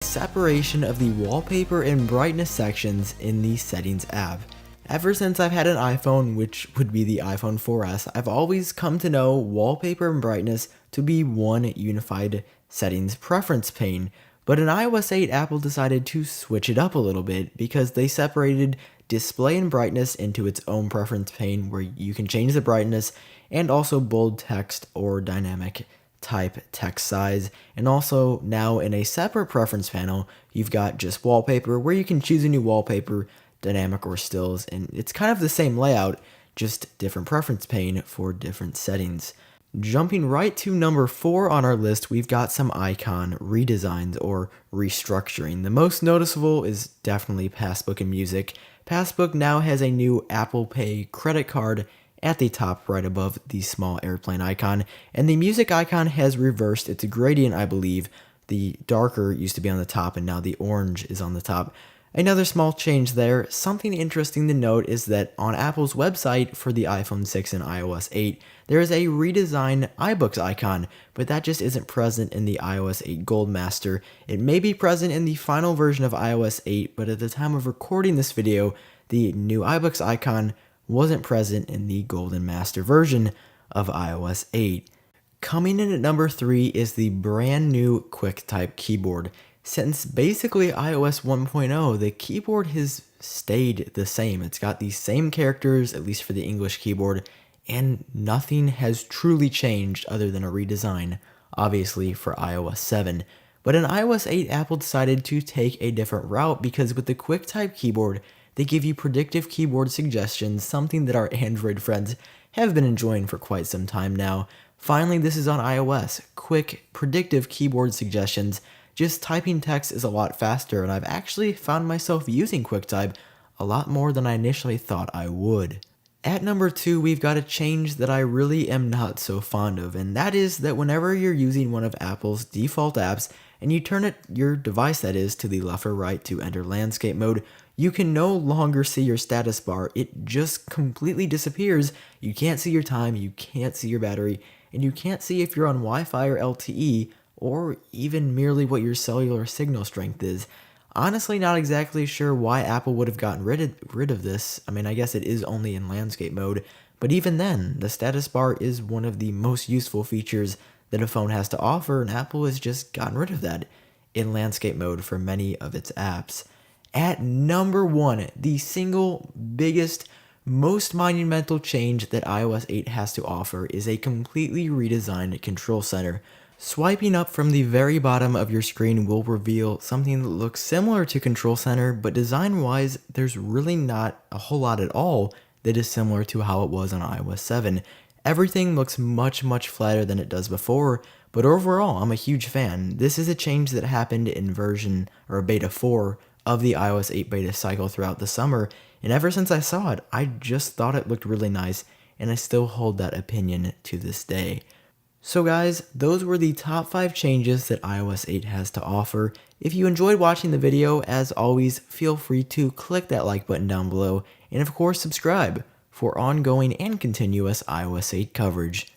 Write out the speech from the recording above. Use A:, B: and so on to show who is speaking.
A: Separation of the wallpaper and brightness sections in the settings app. Ever since I've had an iPhone, which would be the iPhone 4S, I've always come to know wallpaper and brightness to be one unified settings preference pane. But in iOS 8, Apple decided to switch it up a little bit because they separated display and brightness into its own preference pane where you can change the brightness and also bold text or dynamic type text size. And also now in a separate preference panel, you've got just wallpaper where you can choose a new wallpaper, dynamic or stills, and it's kind of the same layout, just different preference pane for different settings. Jumping right to number 4 on our list, we've got some icon redesigns or restructuring. The most noticeable is definitely Passbook and Music. Passbook now has a new Apple Pay credit card at the top right above the small airplane icon, and the music icon has reversed its gradient, I believe. The darker used to be on the top and now the orange is on the top. Another small change there. Something interesting to note is that on Apple's website for the iPhone 6 and iOS 8, there is a redesigned iBooks icon, but that just isn't present in the iOS 8 Gold Master. It may be present in the final version of iOS 8, but at the time of recording this video, the new iBooks icon wasn't present in the Golden Master version of iOS 8. Coming in at number 3 is the brand new QuickType keyboard. Since basically iOS 1.0, the keyboard has stayed the same. It's got the same characters, at least for the English keyboard, and nothing has truly changed other than a redesign, obviously for iOS 7. But in iOS 8, Apple decided to take a different route because with the QuickType keyboard, they give you predictive keyboard suggestions, something that our Android friends have been enjoying for quite some time now. Finally, this is on iOS. Quick, predictive keyboard suggestions. Just typing text is a lot faster, and I've actually found myself using QuickType a lot more than I initially thought I would. At number 2, we've got a change that I really am not so fond of, and that is that whenever you're using one of Apple's default apps and you turn your device that is to the left or right to enter landscape mode, you can no longer see your status bar. It just completely disappears. You can't see your time, you can't see your battery, and you can't see if you're on Wi-Fi or LTE, or even merely what your cellular signal strength is. Honestly, not exactly sure why Apple would have gotten rid of this. I mean, I guess it is only in landscape mode, but even then, the status bar is one of the most useful features that a phone has to offer, and Apple has just gotten rid of that in landscape mode for many of its apps. At number 1, the single biggest, most monumental change that iOS 8 has to offer is a completely redesigned control center. Swiping up from the very bottom of your screen will reveal something that looks similar to Control Center, but design-wise, there's really not a whole lot at all that is similar to how it was on iOS 7. Everything looks much flatter than it does before, but overall, I'm a huge fan. This is a change that happened in version, or beta 4, of the iOS 8 beta cycle throughout the summer, and ever since I saw it, I just thought it looked really nice, and I still hold that opinion to this day. So guys, those were the top 5 changes that iOS 8 has to offer. If you enjoyed watching the video, as always, feel free to click that like button down below, and of course subscribe for ongoing and continuous iOS 8 coverage.